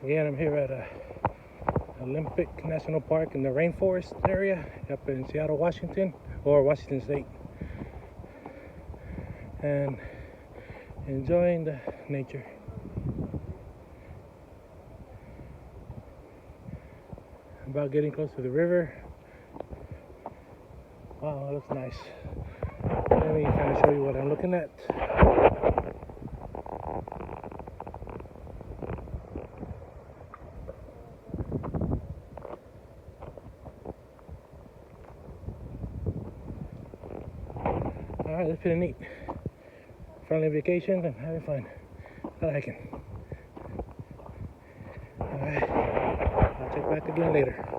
Again, I'm here at Olympic National Park in the rainforest area up in Seattle, Washington, or Washington State, and enjoying the nature. About getting close to the river. Wow, that looks nice. Let me kind of show you what I'm looking at. Alright, that's pretty neat. Friendly vacation and having fun. Not hiking. Alright, I'll check back again later.